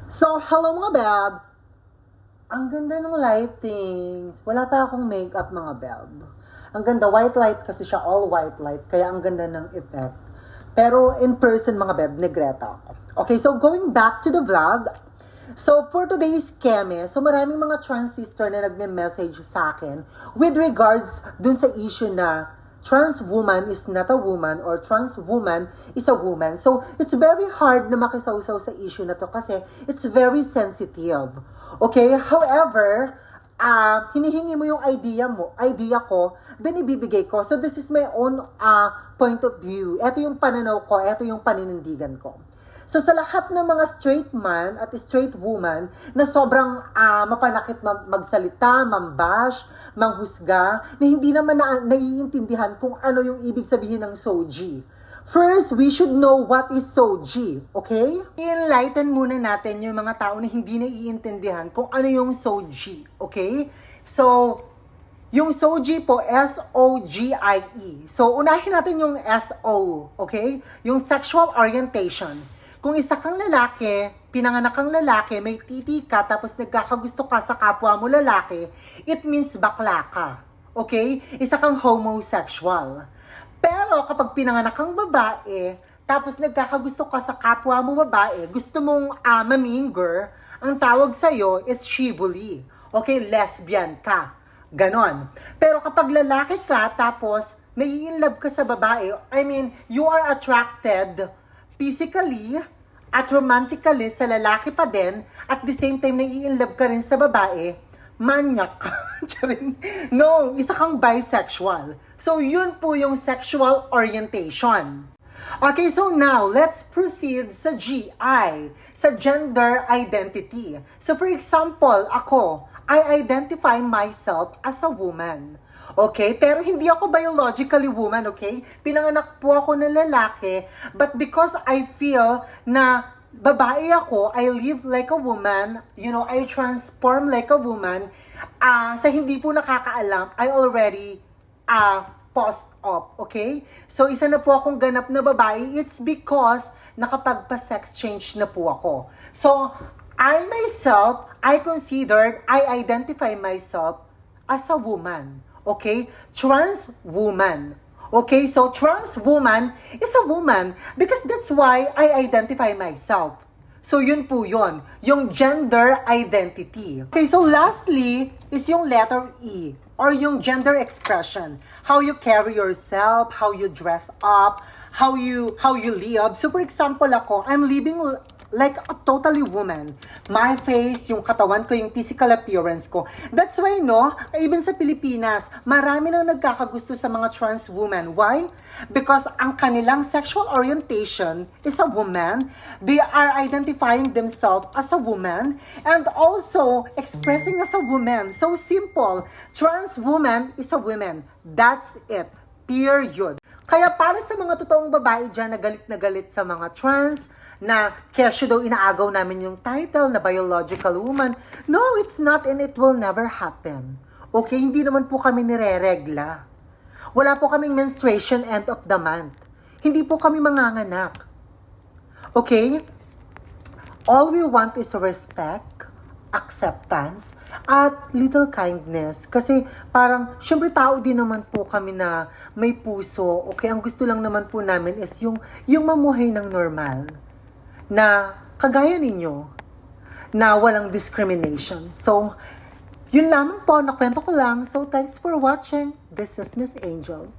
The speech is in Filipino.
So, hello mga beb! Ang ganda ng lightings. Wala pa akong makeup mga beb. Ang ganda, white light kasi siya, all white light. Kaya ang ganda ng effect. Pero in person mga beb, negreta ako. Okay, so going back to the vlog. So, for today's keme, so maraming mga trans sister na nagme-message sa akin with regards dun sa issue na trans woman is not a woman or trans woman is a woman. So, it's very hard na makisawsaw sa issue na to kasi it's very sensitive. Okay? However, hinihingi mo yung idea ko, then ibibigay ko. So, this is my own point of view. Ito yung pananaw ko, ito yung paninindigan ko. So sa lahat ng mga straight man at straight woman na sobrang mapanakit magsalita, mambash, manghusga, na hindi naman naiintindihan kung ano yung ibig sabihin ng soji. First, we should know what is soji, okay? I-enlighten muna natin yung mga tao na hindi naiintindihan kung ano yung soji, okay? So, yung soji po, S-O-G-I-E. So, unahin natin yung S-O, okay? Yung sexual orientation. Kung isa kang lalaki, pinanganak kang lalaki, may titi ka, tapos nagkakagusto ka sa kapwa mo lalaki, it means bakla ka. Okay? Isa kang homosexual. Pero kapag pinanganak kang babae, tapos nagkakagusto ka sa kapwa mo babae, gusto mong maminger, ang tawag sa'yo is shibuli. Okay? Lesbian ka. Ganon. Pero kapag lalaki ka, tapos nai-inlove ka sa babae, I mean, you are attracted physically at romantically sa lalaki pa din, at the same time nai-inlove ka rin sa babae, manyak ka. No, isa kang bisexual. So, yun po yung sexual orientation. Okay, so now, let's proceed sa GI, sa gender identity. So, for example, ako, I identify myself as a woman. Okay? Pero hindi ako biologically woman, okay? Pinanganak po ako ng lalaki, but because I feel na babae ako, I live like a woman, you know, I transform like a woman, sa hindi po nakakaalam, I already post-op, okay? So, isa na po akong ganap na babae, it's because nakapagpa-sex change na po ako. So, I myself, I identify myself as a woman. Okay? Trans woman. Okay? So, trans woman is a woman because that's why I identify myself. So, yun po yun. Yung gender identity. Okay, so lastly is yung letter E or yung gender expression. How you carry yourself, how you dress up, how you live. So, for example ako, I'm living like a totally woman. My face, yung katawan ko, yung physical appearance ko. That's why, no, even sa Pilipinas, marami nang nagkakagusto sa mga trans women. Why? Because ang kanilang sexual orientation is a woman. They are identifying themselves as a woman and also expressing as a woman. So simple. Trans woman is a woman. That's it. Period. Kaya para sa mga totoong babae dyan na galit sa mga trans, na kesyo daw inaagaw namin yung title na biological woman. No, it's not and it will never happen. Okay, hindi naman po kami nireregla. Wala po kaming menstruation end of the month. Hindi po kami manganganak. Okay? All we want is respect, acceptance, at little kindness. Kasi parang, syempre tao din naman po kami na may puso. Okay, ang gusto lang naman po namin is yung mamuhay ng normal. Na kagaya ninyo, na walang discrimination. So, yun lamang po, nakwento ko lang. So, thanks for watching. This is Miss Angel.